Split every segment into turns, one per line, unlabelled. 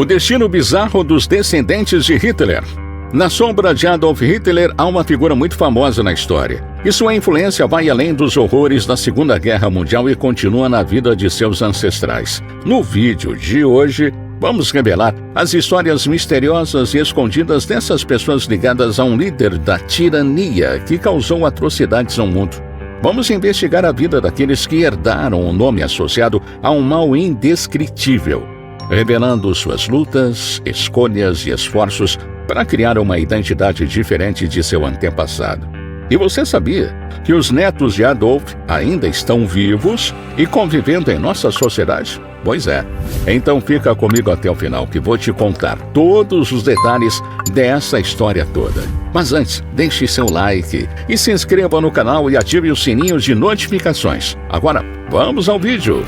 O destino bizarro dos descendentes de Hitler. Na sombra de Adolf Hitler há uma figura muito famosa na história. E sua influência vai além dos horrores da Segunda Guerra Mundial e continua na vida de seus ancestrais. No vídeo de hoje, vamos revelar as histórias misteriosas e escondidas dessas pessoas ligadas a um líder da tirania que causou atrocidades ao mundo. Vamos investigar a vida daqueles que herdaram o nome associado a um mal indescritível, revelando suas lutas, escolhas e esforços para criar uma identidade diferente de seu antepassado. E você sabia que os netos de Adolf ainda estão vivos e convivendo em nossa sociedade? Pois é. Então fica comigo até o final que vou te contar todos os detalhes dessa história toda. Mas antes, deixe seu like e se inscreva no canal e ative o sininho de notificações. Agora, vamos ao vídeo.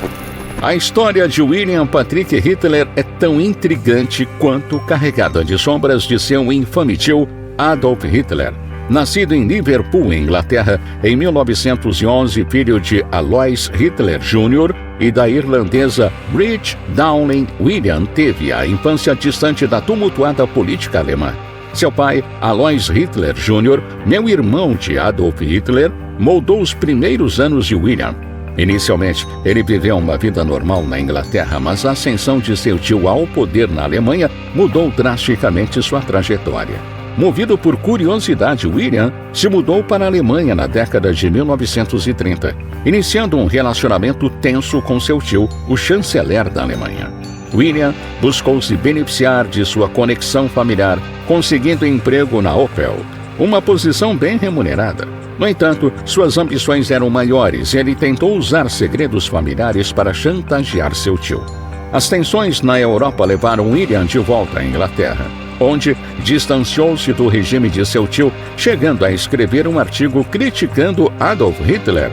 A história de William Patrick Hitler é tão intrigante quanto carregada de sombras de seu infame tio Adolf Hitler. Nascido em Liverpool, Inglaterra, em 1911, filho de Alois Hitler Jr. e da irlandesa Bridget Dowling, William teve a infância distante da tumultuada política alemã. Seu pai, Alois Hitler Jr., meu irmão de Adolf Hitler, moldou os primeiros anos de William. Inicialmente, ele viveu uma vida normal na Inglaterra, mas a ascensão de seu tio ao poder na Alemanha mudou drasticamente sua trajetória. Movido por curiosidade, William se mudou para a Alemanha na década de 1930, iniciando um relacionamento tenso com seu tio, o chanceler da Alemanha. William buscou se beneficiar de sua conexão familiar, conseguindo emprego na Opel, uma posição bem remunerada. No entanto, suas ambições eram maiores e ele tentou usar segredos familiares para chantagear seu tio. As tensões na Europa levaram William de volta à Inglaterra, onde distanciou-se do regime de seu tio, chegando a escrever um artigo criticando Adolf Hitler.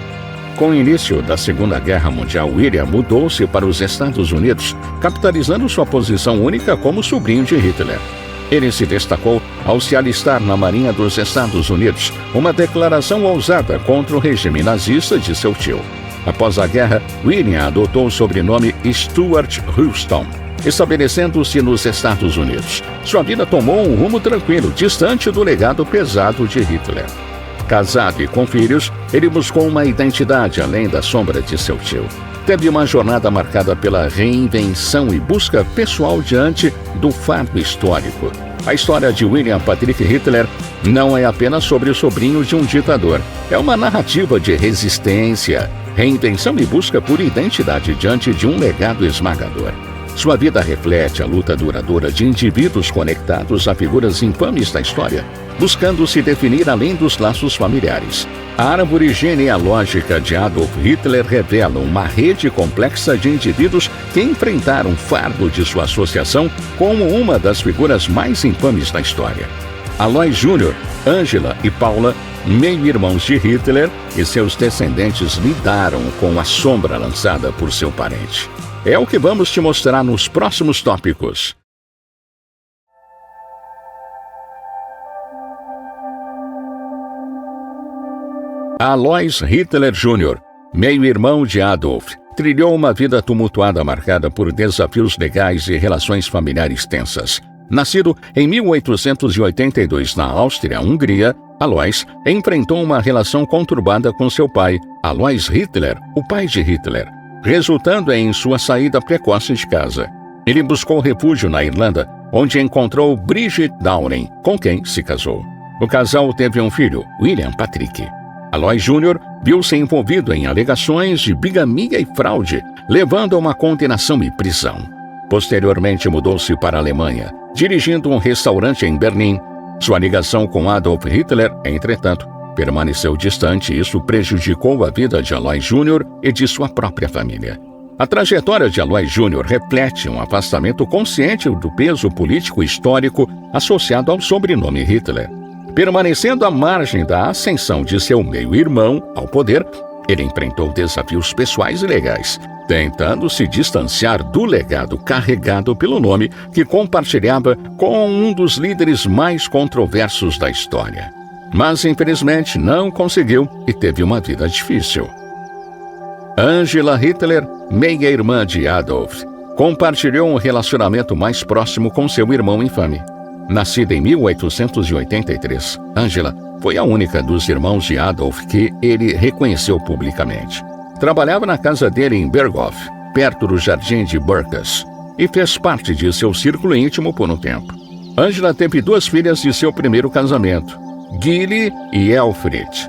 Com o início da Segunda Guerra Mundial, William mudou-se para os Estados Unidos, capitalizando sua posição única como sobrinho de Hitler. Ele se destacou ao se alistar na Marinha dos Estados Unidos, uma declaração ousada contra o regime nazista de seu tio. Após a guerra, William adotou o sobrenome Stuart Houston, estabelecendo-se nos Estados Unidos. Sua vida tomou um rumo tranquilo, distante do legado pesado de Hitler. Casado e com filhos, ele buscou uma identidade além da sombra de seu tio. Teve uma jornada marcada pela reinvenção e busca pessoal diante do fardo histórico. A história de William Patrick Hitler não é apenas sobre o sobrinho de um ditador. É uma narrativa de resistência, reinvenção e busca por identidade diante de um legado esmagador. Sua vida reflete a luta duradoura de indivíduos conectados a figuras infames da história, buscando se definir além dos laços familiares. A árvore genealógica de Adolf Hitler revela uma rede complexa de indivíduos que enfrentaram o fardo de sua associação como uma das figuras mais infames da história. Alois Jr., Angela e Paula, meio-irmãos de Hitler, e seus descendentes lidaram com a sombra lançada por seu parente. É o que vamos te mostrar nos próximos tópicos. Alois Hitler Jr., meio-irmão de Adolf, trilhou uma vida tumultuada marcada por desafios legais e relações familiares tensas. Nascido em 1882 na Áustria-Hungria, Alois enfrentou uma relação conturbada com seu pai, Alois Hitler, o pai de Hitler, resultando em sua saída precoce de casa. Ele buscou refúgio na Irlanda, onde encontrou Bridget Dowling, com quem se casou. O casal teve um filho, William Patrick. Alois Jr. viu-se envolvido em alegações de bigamia e fraude, levando a uma condenação e prisão. Posteriormente mudou-se para a Alemanha, dirigindo um restaurante em Berlim. Sua ligação com Adolf Hitler, entretanto, permaneceu distante e isso prejudicou a vida de Alois Jr. e de sua própria família. A trajetória de Alois Jr. reflete um afastamento consciente do peso político histórico associado ao sobrenome Hitler. Permanecendo à margem da ascensão de seu meio-irmão ao poder, ele enfrentou desafios pessoais e legais, tentando se distanciar do legado carregado pelo nome que compartilhava com um dos líderes mais controversos da história. Mas, infelizmente, não conseguiu e teve uma vida difícil. Angela Hitler, meia-irmã de Adolf. compartilhou um relacionamento mais próximo com seu irmão infame. Nascida em 1883, Angela foi a única dos irmãos de Adolf que ele reconheceu publicamente. Trabalhava na casa dele em Berghof, perto do Jardim de Burgas, e fez parte de seu círculo íntimo por um tempo. Angela teve 2 filhas de seu primeiro casamento, Gilly e Elfriede.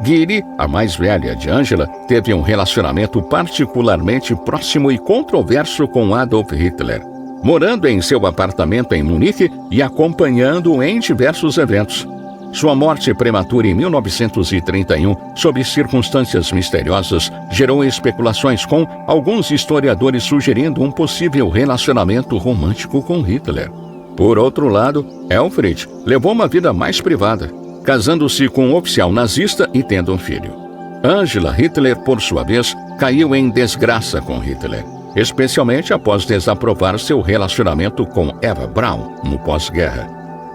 Gilly, a mais velha de Angela, teve um relacionamento particularmente próximo e controverso com Adolf Hitler, morando em seu apartamento em Munique e acompanhando-o em diversos eventos. Sua morte prematura em 1931, sob circunstâncias misteriosas, gerou especulações, com alguns historiadores sugerindo um possível relacionamento romântico com Hitler. Por outro lado, Elfriede levou uma vida mais privada, casando-se com um oficial nazista e tendo um filho. Angela Hitler, por sua vez, caiu em desgraça com Hitler, especialmente após desaprovar seu relacionamento com Eva Braun no pós-guerra.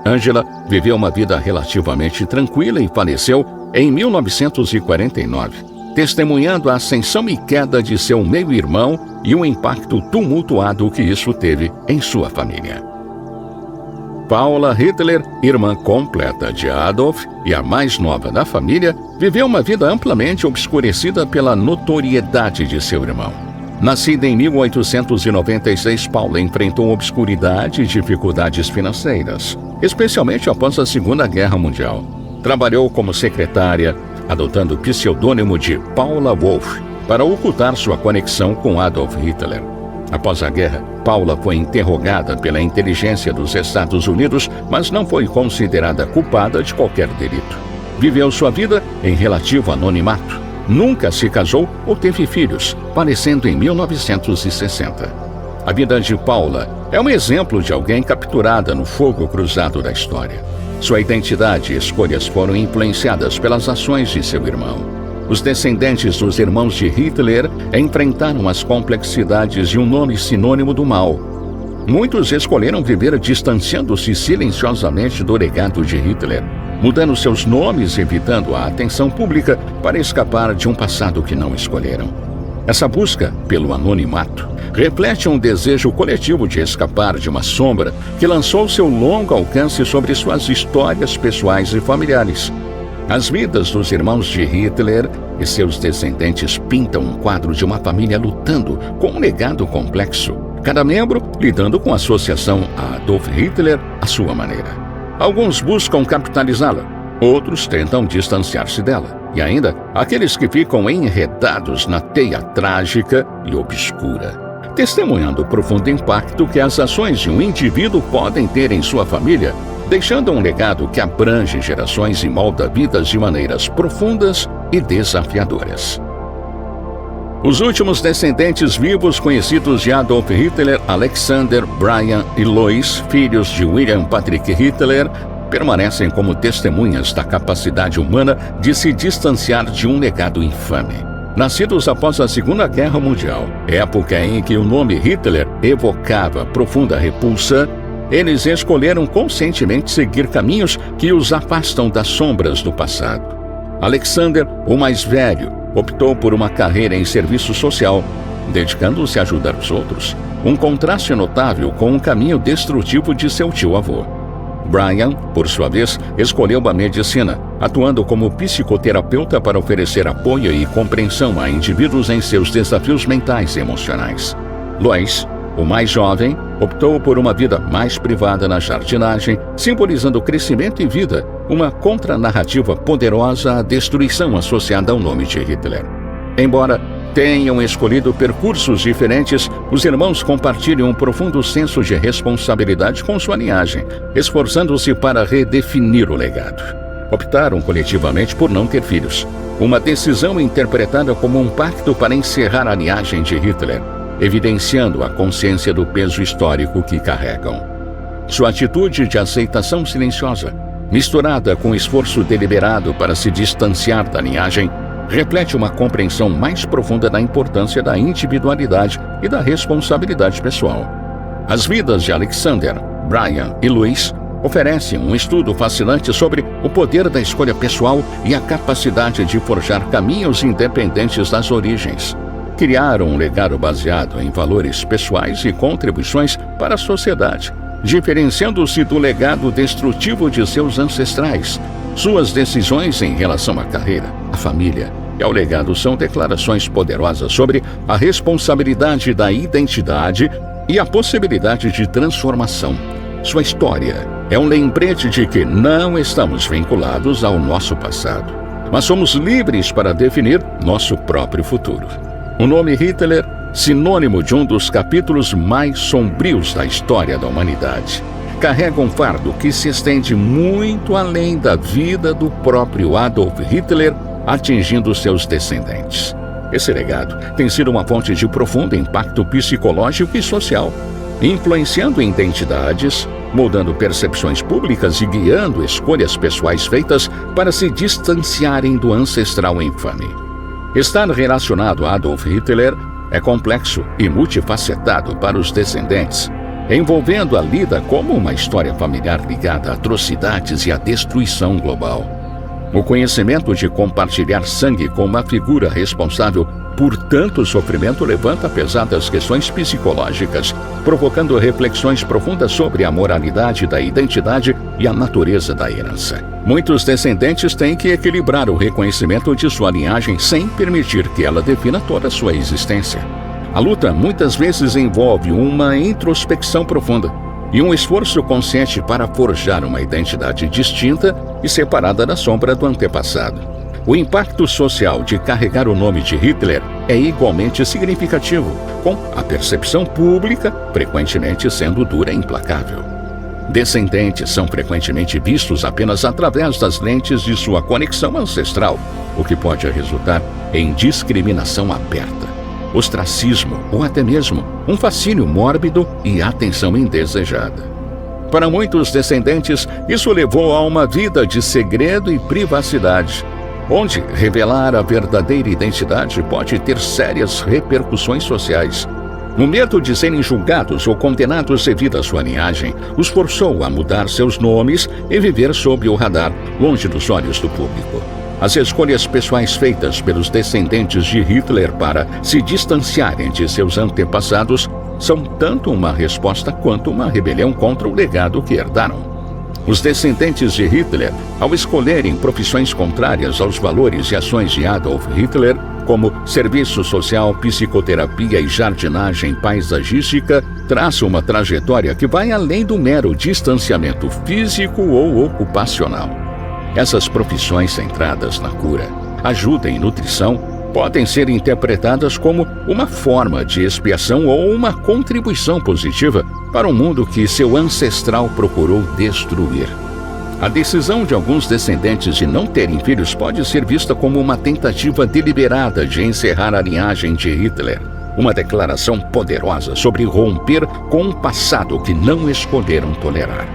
Angela viveu uma vida relativamente tranquila e faleceu em 1949, testemunhando a ascensão e queda de seu meio-irmão e o impacto tumultuado que isso teve em sua família. Paula Hitler, irmã completa de Adolf e a mais nova da família, viveu uma vida amplamente obscurecida pela notoriedade de seu irmão. Nascida em 1896, Paula enfrentou obscuridade e dificuldades financeiras, especialmente após a Segunda Guerra Mundial. Trabalhou como secretária, adotando o pseudônimo de Paula Wolf, para ocultar sua conexão com Adolf Hitler. Após a guerra, Paula foi interrogada pela inteligência dos Estados Unidos, mas não foi considerada culpada de qualquer delito. Viveu sua vida em relativo anonimato. Nunca se casou ou teve filhos, falecendo em 1960. A vida de Paula é um exemplo de alguém capturada no fogo cruzado da história. Sua identidade e escolhas foram influenciadas pelas ações de seu irmão. Os descendentes dos irmãos de Hitler enfrentaram as complexidades de um nome sinônimo do mal. Muitos escolheram viver distanciando-se silenciosamente do legado de Hitler, mudando seus nomes e evitando a atenção pública para escapar de um passado que não escolheram. Essa busca pelo anonimato reflete um desejo coletivo de escapar de uma sombra que lançou seu longo alcance sobre suas histórias pessoais e familiares. As vidas dos irmãos de Hitler e seus descendentes pintam um quadro de uma família lutando com um legado complexo, cada membro lidando com a associação a Adolf Hitler à sua maneira. Alguns buscam capitalizá-la, outros tentam distanciar-se dela. E ainda, aqueles que ficam enredados na teia trágica e obscura, testemunhando o profundo impacto que as ações de um indivíduo podem ter em sua família, deixando um legado que abrange gerações e molda vidas de maneiras profundas e desafiadoras. Os últimos descendentes vivos conhecidos de Adolf Hitler, Alexander, Brian e Lois, filhos de William Patrick Hitler, permanecem como testemunhas da capacidade humana de se distanciar de um legado infame. Nascidos após a Segunda Guerra Mundial, época em que o nome Hitler evocava profunda repulsa, eles escolheram conscientemente seguir caminhos que os afastam das sombras do passado. Alexander, o mais velho, optou por uma carreira em serviço social, dedicando-se a ajudar os outros, um contraste notável com o caminho destrutivo de seu tio-avô. Brian, por sua vez, escolheu a medicina, atuando como psicoterapeuta para oferecer apoio e compreensão a indivíduos em seus desafios mentais e emocionais. Lois, o mais jovem, optou por uma vida mais privada na jardinagem, simbolizando crescimento e vida, uma contranarrativa poderosa à destruição associada ao nome de Hitler. Embora tenham escolhido percursos diferentes, os irmãos compartilham um profundo senso de responsabilidade com sua linhagem, esforçando-se para redefinir o legado. Optaram coletivamente por não ter filhos, uma decisão interpretada como um pacto para encerrar a linhagem de Hitler, evidenciando a consciência do peso histórico que carregam. Sua atitude de aceitação silenciosa, misturada com esforço deliberado para se distanciar da linhagem, reflete uma compreensão mais profunda da importância da individualidade e da responsabilidade pessoal. As vidas de Alexander, Brian e Louis oferecem um estudo fascinante sobre o poder da escolha pessoal e a capacidade de forjar caminhos independentes das origens. criaram um legado baseado em valores pessoais e contribuições para a sociedade, diferenciando-se do legado destrutivo de seus ancestrais. Suas decisões em relação à carreira, à família e ao legado são declarações poderosas sobre a responsabilidade da identidade e a possibilidade de transformação. Sua história é um lembrete de que não estamos vinculados ao nosso passado, mas somos livres para definir nosso próprio futuro. O nome Hitler, sinônimo de um dos capítulos mais sombrios da história da humanidade, carrega um fardo que se estende muito além da vida do próprio Adolf Hitler, atingindo seus descendentes. Esse legado tem sido uma fonte de profundo impacto psicológico e social, influenciando identidades, moldando percepções públicas e guiando escolhas pessoais feitas para se distanciarem do ancestral infame. Estar relacionado a Adolf Hitler é complexo e multifacetado para os descendentes, envolvendo a lida como uma história familiar ligada a atrocidades e à destruição global. O conhecimento de compartilhar sangue com uma figura responsável por tanto sofrimento levanta pesadas questões psicológicas, provocando reflexões profundas sobre a moralidade da identidade e a natureza da herança. Muitos descendentes têm que equilibrar o reconhecimento de sua linhagem sem permitir que ela defina toda a sua existência. A luta muitas vezes envolve uma introspecção profunda e um esforço consciente para forjar uma identidade distinta e separada da sombra do antepassado. O impacto social de carregar o nome de Hitler é igualmente significativo, com a percepção pública frequentemente sendo dura e implacável. Descendentes são frequentemente vistos apenas através das lentes de sua conexão ancestral, o que pode resultar em discriminação aberta, ostracismo ou até mesmo um fascínio mórbido e atenção indesejada. Para muitos descendentes, isso levou a uma vida de segredo e privacidade, onde revelar a verdadeira identidade pode ter sérias repercussões sociais. O medo de serem julgados ou condenados devido à sua linhagem os forçou a mudar seus nomes e viver sob o radar, longe dos olhos do público. As escolhas pessoais feitas pelos descendentes de Hitler para se distanciarem de seus antepassados são tanto uma resposta quanto uma rebelião contra o legado que herdaram. Os descendentes de Hitler, ao escolherem profissões contrárias aos valores e ações de Adolf Hitler, como serviço social, psicoterapia e jardinagem paisagística, traçam uma trajetória que vai além do mero distanciamento físico ou ocupacional. Essas profissões centradas na cura, ajuda e nutrição podem ser interpretadas como uma forma de expiação ou uma contribuição positiva para um mundo que seu ancestral procurou destruir. A decisão de alguns descendentes de não terem filhos pode ser vista como uma tentativa deliberada de encerrar a linhagem de Hitler, uma declaração poderosa sobre romper com um passado que não escolheram tolerar.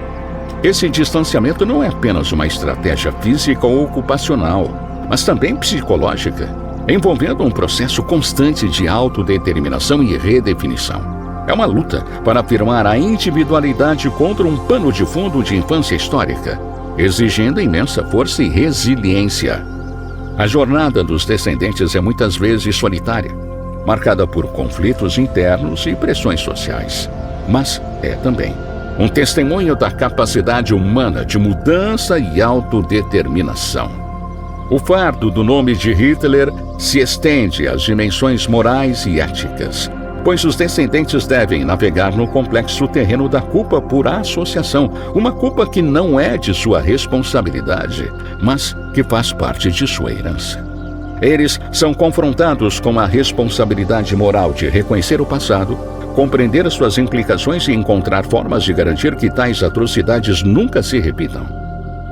Esse distanciamento não é apenas uma estratégia física ou ocupacional, mas também psicológica, envolvendo um processo constante de autodeterminação e redefinição. É uma luta para afirmar a individualidade contra um pano de fundo de infância histórica, exigindo imensa força e resiliência. A jornada dos descendentes é muitas vezes solitária, marcada por conflitos internos e pressões sociais, mas é também um testemunho da capacidade humana de mudança e autodeterminação. O fardo do nome de Hitler se estende às dimensões morais e éticas, pois os descendentes devem navegar no complexo terreno da culpa por associação, uma culpa que não é de sua responsabilidade, mas que faz parte de sua herança. Eles são confrontados com a responsabilidade moral de reconhecer o passado, compreender as suas implicações e encontrar formas de garantir que tais atrocidades nunca se repitam.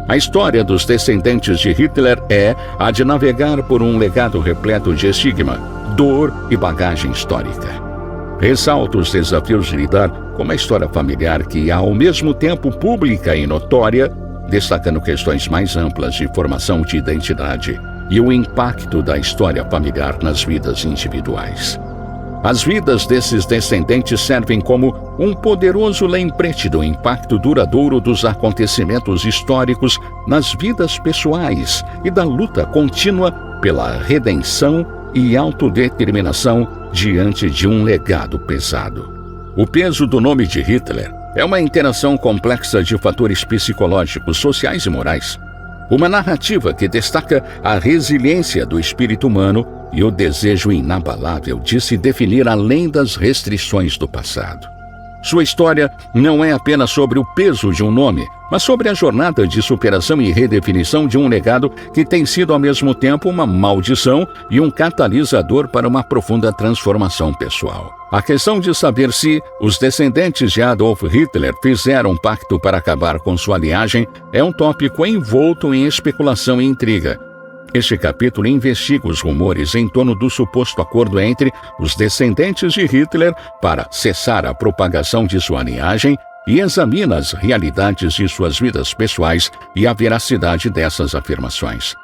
A história dos descendentes de Hitler é a de navegar por um legado repleto de estigma, dor e bagagem histórica. Ressalta os desafios de lidar com uma história familiar que é ao mesmo tempo pública e notória, destacando questões mais amplas de formação de identidade e o impacto da história familiar nas vidas individuais. As vidas desses descendentes servem como um poderoso lembrete do impacto duradouro dos acontecimentos históricos nas vidas pessoais e da luta contínua pela redenção e autodeterminação diante de um legado pesado. O peso do nome de Hitler é uma interação complexa de fatores psicológicos, sociais e morais. Uma narrativa que destaca a resiliência do espírito humano e o desejo inabalável de se definir além das restrições do passado. Sua história não é apenas sobre o peso de um nome, mas sobre a jornada de superação e redefinição de um legado que tem sido ao mesmo tempo uma maldição e um catalisador para uma profunda transformação pessoal. A questão de saber se os descendentes de Adolf Hitler fizeram um pacto para acabar com sua linhagem é um tópico envolto em especulação e intriga. Este capítulo investiga os rumores em torno do suposto acordo entre os descendentes de Hitler para cessar a propagação de sua linhagem e examina as realidades de suas vidas pessoais e a veracidade dessas afirmações.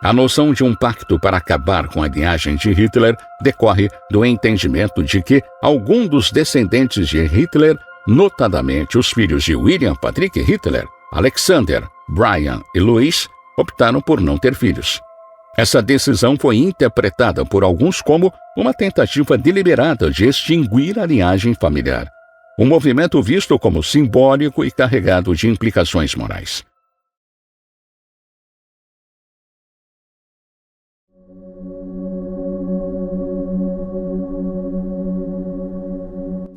A noção de um pacto para acabar com a linhagem de Hitler decorre do entendimento de que algum dos descendentes de Hitler, notadamente os filhos de William Patrick Hitler, Alexander, Brian e Louis, optaram por não ter filhos. Essa decisão foi interpretada por alguns como uma tentativa deliberada de extinguir a linhagem familiar, um movimento visto como simbólico e carregado de implicações morais.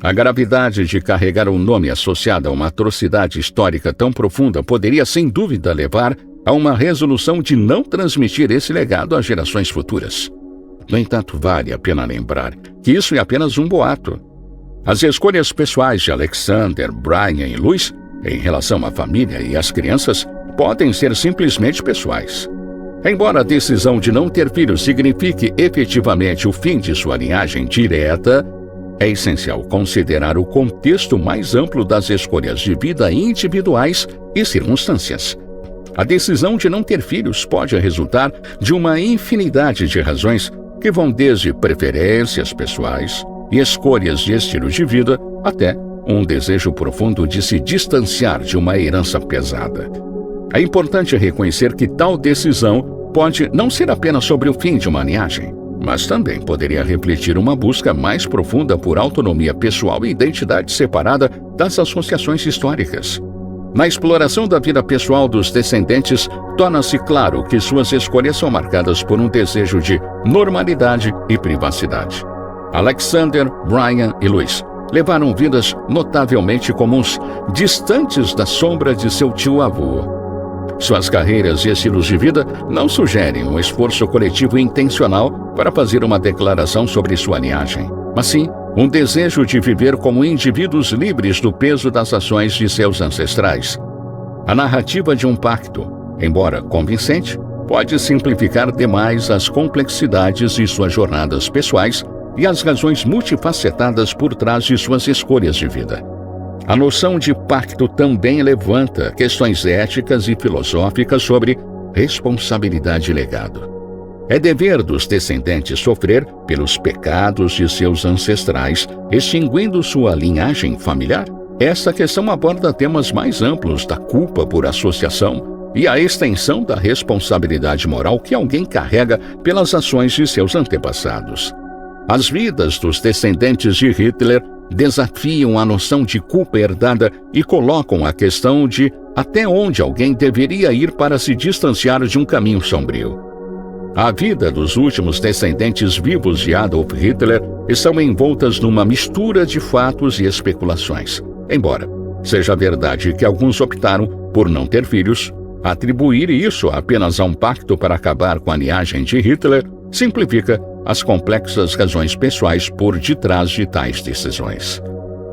A gravidade de carregar um nome associado a uma atrocidade histórica tão profunda poderia, sem dúvida, levar a uma resolução de não transmitir esse legado às gerações futuras. No entanto, vale a pena lembrar que isso é apenas um boato. As escolhas pessoais de Alexander, Brian e Louis, em relação à família e às crianças, podem ser simplesmente pessoais. Embora a decisão de não ter filhos signifique efetivamente o fim de sua linhagem direta, é essencial considerar o contexto mais amplo das escolhas de vida individuais e circunstâncias. A decisão de não ter filhos pode resultar de uma infinidade de razões que vão desde preferências pessoais e escolhas de estilo de vida até um desejo profundo de se distanciar de uma herança pesada. É importante reconhecer que tal decisão pode não ser apenas sobre o fim de uma linhagem, mas também poderia refletir uma busca mais profunda por autonomia pessoal e identidade separada das associações históricas. Na exploração da vida pessoal dos descendentes, torna-se claro que suas escolhas são marcadas por um desejo de normalidade e privacidade. Alexander, Brian e Louis levaram vidas notavelmente comuns, distantes da sombra de seu tio-avô. Suas carreiras e estilos de vida não sugerem um esforço coletivo intencional para fazer uma declaração sobre sua linhagem, mas sim um desejo de viver como indivíduos livres do peso das ações de seus ancestrais. A narrativa de um pacto, embora convincente, pode simplificar demais as complexidades de suas jornadas pessoais e as razões multifacetadas por trás de suas escolhas de vida. A noção de pacto também levanta questões éticas e filosóficas sobre responsabilidade e legado. É dever dos descendentes sofrer pelos pecados de seus ancestrais, extinguindo sua linhagem familiar? Essa questão aborda temas mais amplos da culpa por associação e a extensão da responsabilidade moral que alguém carrega pelas ações de seus antepassados. As vidas dos descendentes de Hitler desafiam a noção de culpa herdada e colocam a questão de até onde alguém deveria ir para se distanciar de um caminho sombrio. A vida dos últimos descendentes vivos de Adolf Hitler estão envoltas numa mistura de fatos e especulações. Embora seja verdade que alguns optaram por não ter filhos, atribuir isso apenas a um pacto para acabar com a linhagem de Hitler simplifica as complexas razões pessoais por detrás de tais decisões.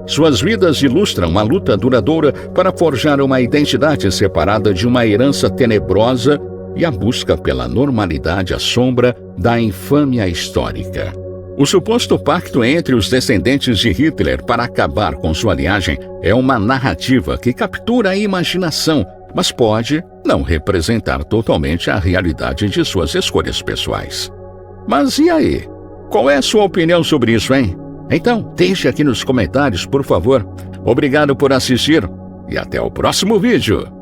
Suas vidas ilustram a luta duradoura para forjar uma identidade separada de uma herança tenebrosa e a busca pela normalidade à sombra da infâmia histórica. O suposto pacto entre os descendentes de Hitler para acabar com sua linhagem é uma narrativa que captura a imaginação, mas pode não representar totalmente a realidade de suas escolhas pessoais. Mas e aí? Qual é a sua opinião sobre isso, hein? Então, deixe aqui nos comentários, por favor. Obrigado por assistir e até o próximo vídeo.